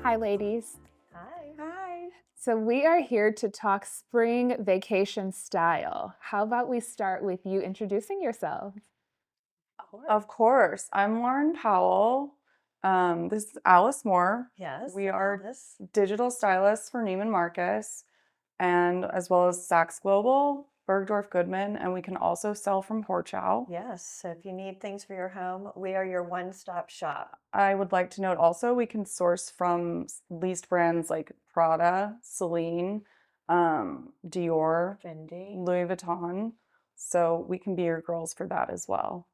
Hi, ladies. Hi. Hi. So, we are here to talk spring vacation style. How about we start with you introducing yourself? Of course. I'm Lauren Powell. This is Alice.moore. Yes. We are Alice. digital stylists for Neiman Marcus, and as well as Saks Global, Bergdorf Goodman, and we can also sell from Horchow. Yes. So if you need things for your home, we are your one-stop shop. I would like to note also we can source from leased brands like Prada, Celine, Dior, Fendi. Louis Vuitton. So we can be your girls for that as well.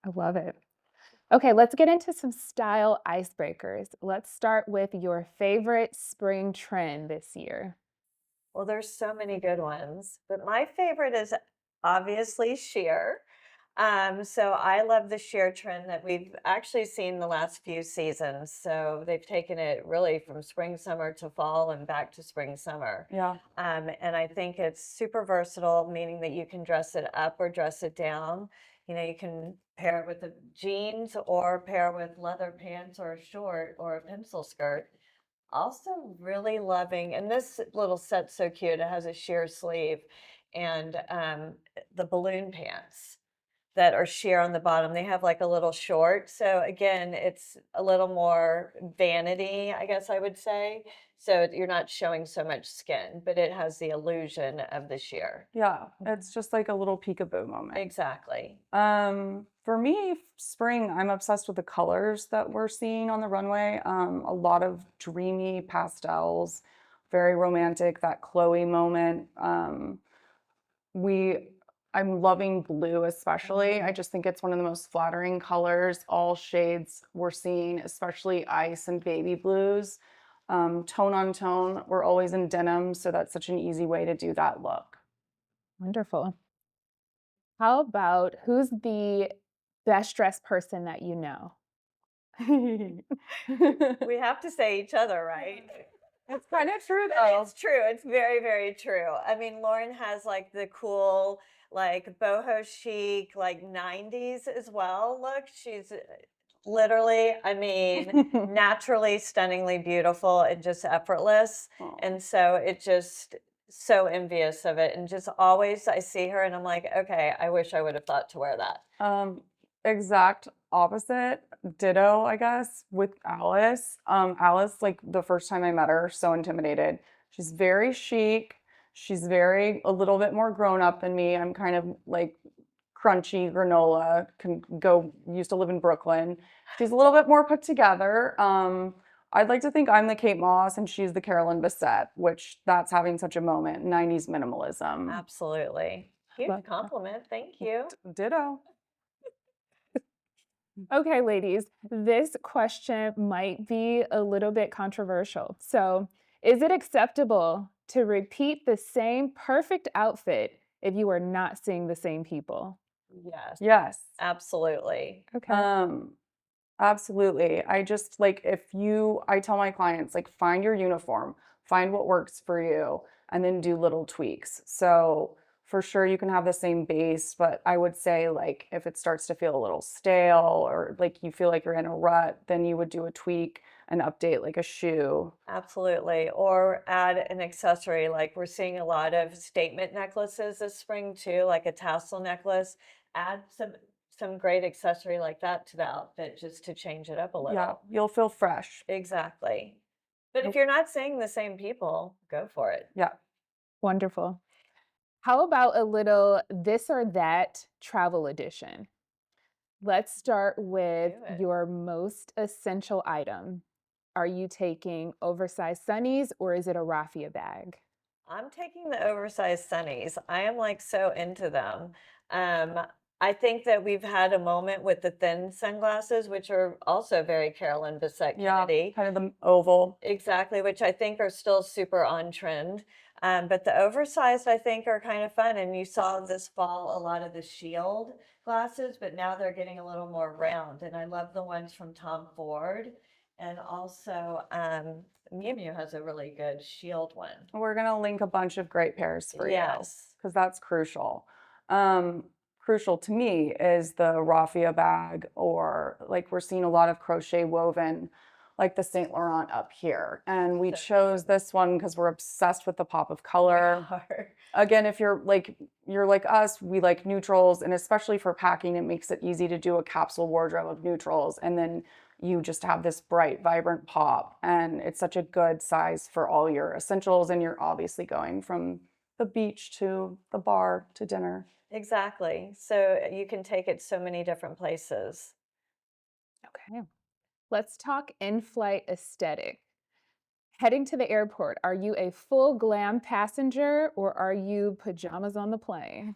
I love it. Okay, let's get into some style icebreakers. Let's start with your favorite spring trend this year. Well, there's so many good ones, but my favorite is obviously sheer. So I love the sheer trend that we've actually seen the last few seasons. So they've taken it really from spring, summer to fall and back to spring, summer. Yeah. And I think it's super versatile, meaning that you can dress it up or dress it down. You know, you can pair it with the jeans or pair with leather pants or a short or a pencil skirt. Also really loving, and this little set's so cute. It has a sheer sleeve and the balloon pants that are sheer on the bottom. They have like a little short. So again, it's a little more vanity, I guess I would say. So you're not showing so much skin, but it has the illusion of the sheer. Yeah, it's just like a little peekaboo moment. Exactly. For me, spring, I'm obsessed with the colors that we're seeing on the runway. A lot of dreamy pastels, very romantic, that Chloe moment. We I'm loving blue especially. I just think it's one of the most flattering colors. All shades we're seeing, especially ice and baby blues. Tone on tone, we're always in denim, so that's such an easy way to do that look. Wonderful. How about who's the best dressed person that you know? We have to say each other, right? It's kind of true But though. it's true. It's very, very true. I mean, Lauren has like the cool, like boho chic, like 90s as well. Look, she's literally, I mean, naturally stunningly beautiful and just effortless. Aw. And so it just so envious of it. And just always I see her and I'm like, okay, I wish I would have thought to wear that. Exact opposite, ditto, I guess, with Alice. Alice, like the first time I met her, so intimidated. She's very chic. She's very a little bit more grown up than me. I'm kind of like crunchy granola, used to live in Brooklyn. She's a little bit more put together. I'd like to think I'm the Kate Moss and she's the Carolyn Bessette, which that's having such a moment. 90s minimalism. Absolutely. Huge Love that. compliment. Thank you. Ditto. Okay, ladies, this question might be a little bit controversial. So, is it acceptable to repeat the same perfect outfit if you are not seeing the same people? Yes, Yes. absolutely. Okay. Absolutely. I just like I tell my clients, like, find your uniform, find what works for you, and then do little tweaks. So for sure you can have the same base, but I would say like if it starts to feel a little stale or like you feel like you're in a rut, then you would do a tweak and update like a shoe. Absolutely. Or add an accessory. Like we're seeing a lot of statement necklaces this spring too, like a tassel necklace. Add some great accessory like that to the outfit just to change it up a Yeah, little. you'll feel fresh. Exactly. But if you're not seeing the same people, go for it. Yeah. Wonderful. How about a little this or that travel edition? Let's start with Do it. your most essential item. Are you taking oversized sunnies or is it a raffia bag? I'm taking the oversized sunnies. I am like so into them. Um, I think that we've had a moment with the thin sunglasses, which are also very Carolyn Bessette Yeah, Kennedy. kind of the oval. Exactly, which I think are still super on trend. But the oversized, I think, are kind of fun. And you saw this fall a lot of the shield glasses, but now they're getting a little more round. And I love the ones from Tom Ford. And also, Miu Miu has a really good shield one. We're gonna link a bunch of great pairs for you Yes. because that's crucial. Crucial to me is the raffia bag, or like we're seeing a lot of crochet woven, like the Saint Laurent up here. And we So chose this one because we're obsessed with the pop of color. Again, if you're like us, we like neutrals, and especially for packing, it makes it easy to do a capsule wardrobe of neutrals. And then you just have this bright, vibrant pop, and it's such a good size for all your essentials. And you're obviously going from the beach to the bar to dinner. Exactly. So you can take it so many different places. Okay. Let's talk in-flight aesthetic. Heading to the airport, are you a full glam passenger or are you pajamas on the plane?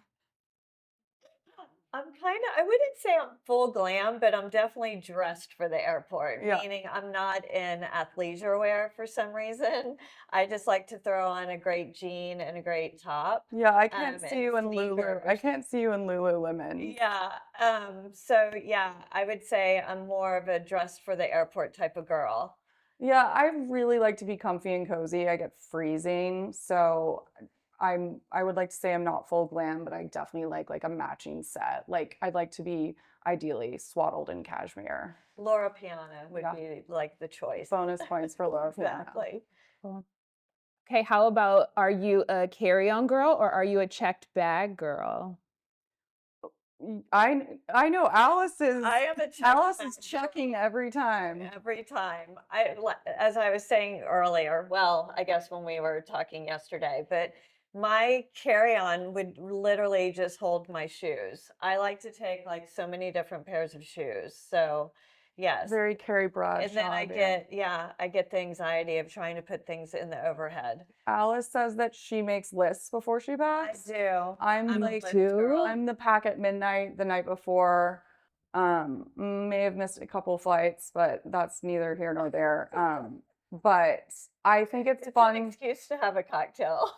I wouldn't say I'm full glam, but I'm definitely dressed for the airport, Yeah. meaning I'm not in athleisure wear for some reason. I just like to throw on a great jean and a great top. Yeah, I can't see And you in I sneakers. can't see you in Lululemon. Yeah. So yeah, I would say I'm more of a dressed for the airport type of girl. Yeah, I really like to be comfy and cozy. I get freezing, so I would like to say I'm not full glam, but I definitely like a matching set. Like I'd like to be ideally swaddled in cashmere. Laura Piana would Yeah. be like the choice. Bonus points for Laura Piano. Exactly. Cool. Okay, how about are you a carry-on girl or are you a checked bag girl? I know Alice is I am a checked Alice bag is checking every time. every time. As I was saying earlier, well, I guess when we were talking yesterday, but my carry-on would literally just hold my shoes. I like to take like so many different pairs of shoes. So, yes. Very Carrie And then Bradshaw of you. I get the anxiety of trying to put things in the overhead. Alice says that she makes lists before she I packs. do. I'm I'm a like, list girl. I'm the pack at midnight the night before. May have missed a couple flights, but that's neither here nor there. But I think it's It's an fun, excuse to have a cocktail.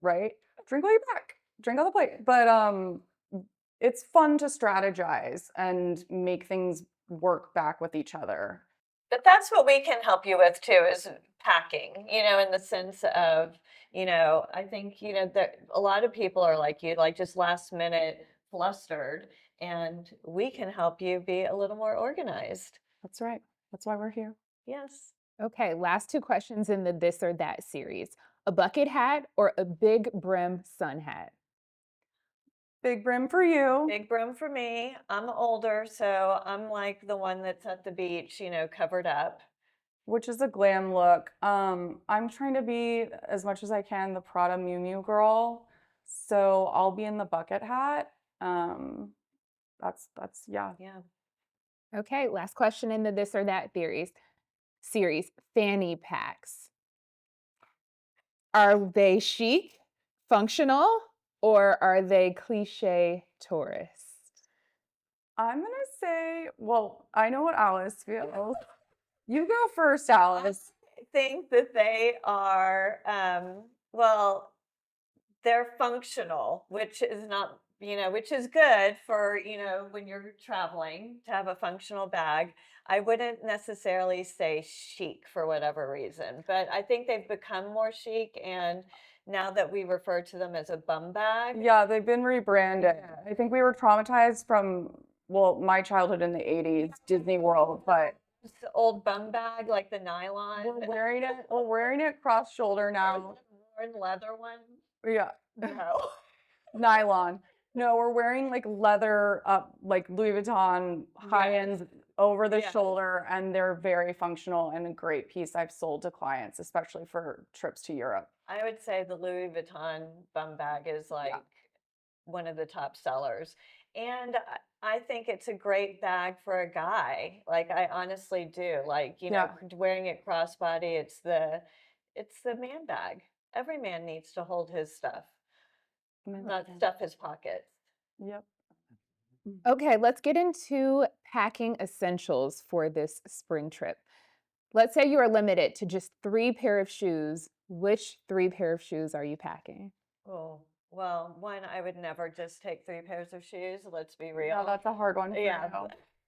right? Drink while you're back. Drink on the plate. But it's fun to strategize and make things work back with each other. But that's what we can help you with too, is packing, in the sense of, I think, that a lot of people are like you, like just last minute flustered, and we can help you be a little more organized. That's right. That's why we're here. Yes. Okay, last two questions in the this or that series. A bucket hat or a big brim sun hat? Big brim for you. Big brim for me. I'm older, so I'm like the one that's at the beach, covered up. Which is a glam look. I'm trying to be as much as I can the Prada Miu Miu girl, so I'll be in the bucket hat. That's yeah. Yeah. Okay, last question in the this or that series. Fanny packs. Are they chic, functional, or are they cliche tourist? I'm gonna say, well, I know what Alice feels. You go first, Alice. I think that they are, well, they're functional, which is not, which is good for, when you're traveling to have a functional bag. I wouldn't necessarily say chic for whatever reason, but I think they've become more chic. And now that we refer to them as a bum bag, Yeah, they've been rebranded. Yeah. I think we were traumatized from, well, my childhood in the 80s, Disney World, but it's the old bum bag, like the nylon. we're wearing it cross shoulder now. Worn leather one. Yeah. No. Nylon. No, we're wearing like leather up, like Louis Vuitton high ends over the Yes. shoulder, and they're very functional and a great piece I've sold to clients, especially for trips to Europe. I would say the Louis Vuitton bum bag is like one of the top sellers. And I think it's a great bag for a guy. Like I honestly do. Like, wearing it crossbody, it's the man bag. Every man needs to hold his stuff, not stuff his pockets. Yep. Okay, let's get into packing essentials for this spring trip. Let's say you are limited to just 3 pair of shoes. Which 3 pair of shoes are you packing? Oh, well, one, I would never just take 3 pairs of shoes. Let's be Yeah, real. that's a hard one for Yeah,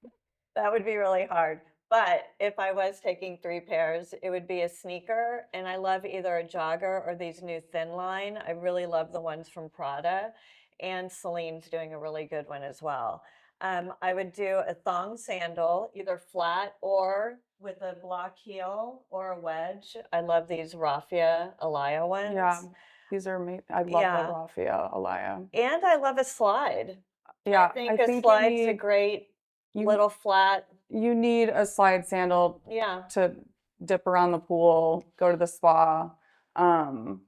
you. that would be really hard. But if I was taking 3 pairs, it would be a sneaker. And I love either a jogger or these new thin line. I really love the ones from Prada. And Celine's doing a really good one as well. I would do a thong sandal, either flat or with a block heel or a wedge. I love these raffia Alaya Yeah, ones. these are I love the Yeah. raffia Alaya. And I love a slide. I Yeah, I think a think you slide's a need great you little flat. you need a slide sandal Yeah. to dip around the pool, go to the spa. Um,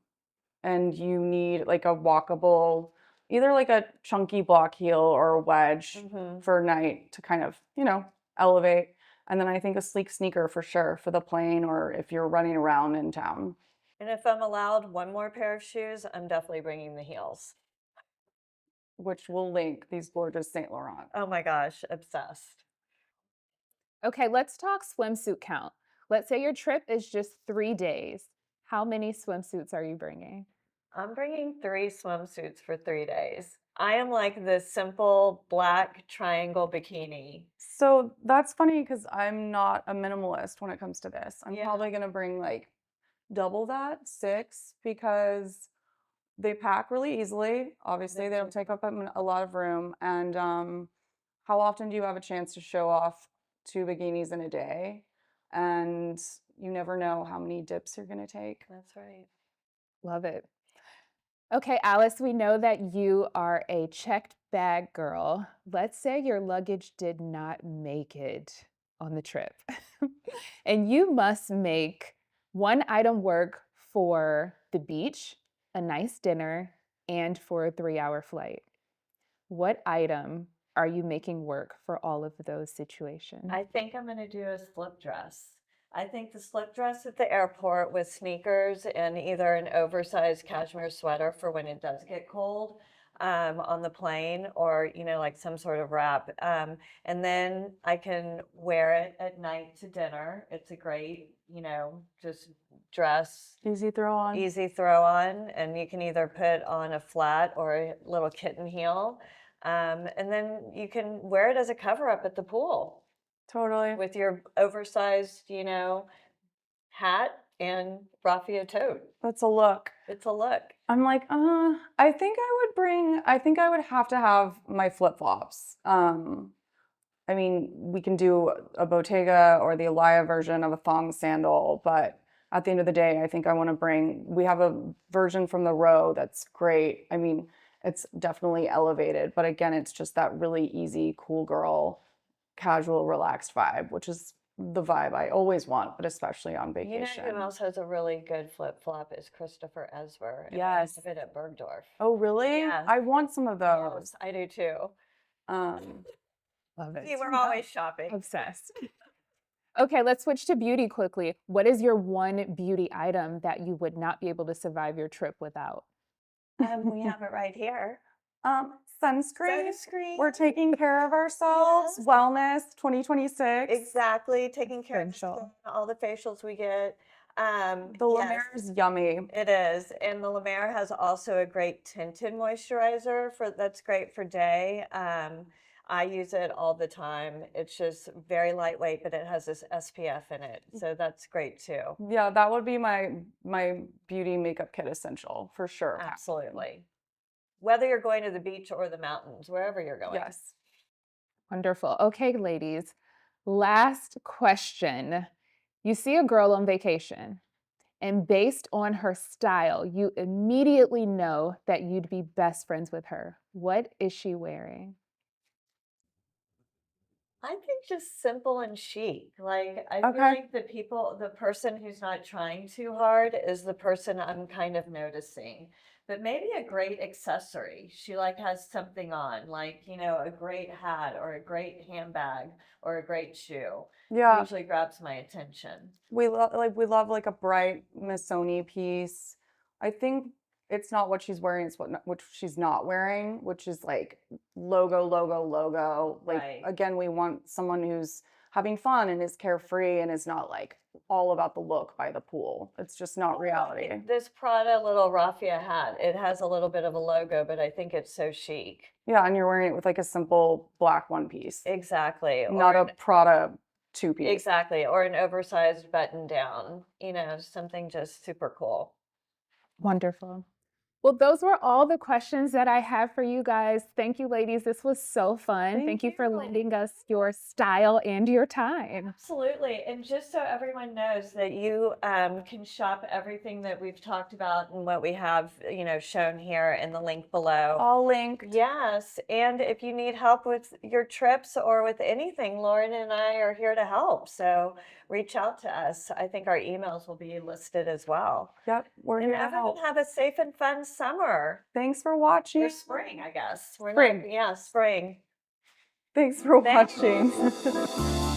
and you need like a walkable, either like a chunky block heel or a wedge Hmm. for night to kind of, elevate. And then I think a sleek sneaker for sure for the plane or if you're running around in town, And if I'm allowed one more pair of shoes, I'm definitely bringing the heels. which will link these gorgeous Saint Laurent. Oh my gosh, obsessed. Okay, let's talk swimsuit count. Let's say your trip is just 3 days. How many swimsuits are you bringing? I'm bringing 3 swimsuits for 3 days. I am like the simple black triangle bikini. So that's funny because I'm not a minimalist when it comes to this. I'm Yeah. probably going to bring like double that, 6, because they pack really easily. Obviously, they don't take up a lot of room. And how often do you have a chance to show off 2 bikinis in a day? And you never know how many dips you're going to take. That's right. Love it. Okay, Alice, we know that you are a checked bag girl. Let's say your luggage did not make it on the trip, and you must make one item work for the beach, a nice dinner, and for a 3-hour flight. What item are you making work for all of those situations? I think I'm going to do a slip dress. I think the slip dress at the airport with sneakers and either an oversized cashmere sweater for when it does get cold on the plane, or, like some sort of wrap. And then I can wear it at night to dinner. It's a great, just dress, Easy throw on. easy throw on. And you can either put on a flat or a little kitten heel. And then you can wear it as a cover up at the pool Totally. with your oversized, hat and raffia tote. That's a look. It's a look. I'm like, I think I think I would have to have my flip-flops. I mean, we can do a Bottega or the Alaya version of a thong sandal, but at the end of the day, I think I want to we have a version from the Row that's great. I mean, it's definitely elevated, but again, it's just that really easy, cool girl, casual, relaxed vibe, which is the vibe I always want, but especially on You know vacation. who else has a really good flip flop is Christopher Esber. And we Yes. have it at Bergdorf. Oh, really? Yes. I want some of those. Yes, I do too. Love it. See, we're always shopping. Obsessed. Okay, let's switch to beauty quickly. What is your one beauty item that you would not be able to survive your trip without? We have it right here. Sunscreen. Sunscreen. We're taking care of ourselves. Yes. Wellness 2026. Exactly. Taking care of the Essential. skin, all the facials we get. The La Yes. Mer is yummy. It is, and the La Mer has also a great tinted moisturizer that's great for day. I use it all the time. It's just very lightweight, but it has this SPF in it, so that's great too. Yeah, that would be my beauty makeup kit essential for sure. Absolutely. Whether you're going to the beach or the mountains, wherever you're going. Yes. Wonderful. Okay, ladies, last question. You see a girl on vacation, and based on her style, you immediately know that you'd be best friends with her. What is she wearing? I think just simple and chic. Like, I feel Okay. like the person who's not trying too hard is the person I'm kind of noticing. But maybe a great accessory. She like has something on, like, a great hat or a great handbag or a great shoe. Yeah. Usually grabs my attention. We love like a bright Missoni piece. I think it's not what she's wearing, it's what she's not wearing, which is like logo, logo, logo. Like Right. again, we want someone who's having fun and is carefree and is not like all about the look by the pool. It's just not reality. This Prada little raffia hat, it has a little bit of a logo, but I think it's so chic. Yeah, and you're wearing it with like a simple black one piece, Exactly. not a Prada 2-piece. Exactly. Or an oversized button down, something just super cool. Wonderful. Well, those were all the questions that I have for you guys. Thank you, ladies. This was so fun. Thank Thank you for you. lending us your style and your time. Absolutely. And just so everyone knows that you can shop everything that we've talked about and what we have, shown here in the link below. All linked. Yes. And if you need help with your trips or with anything, Lauren and I are here to help. So reach out to us. I think our emails will be listed as well. Yep, we're And here to everyone help. have a safe and fun summer. Thanks for Or watching. spring, I guess. We're not, Spring. yeah, spring. Thanks for Thanks. watching.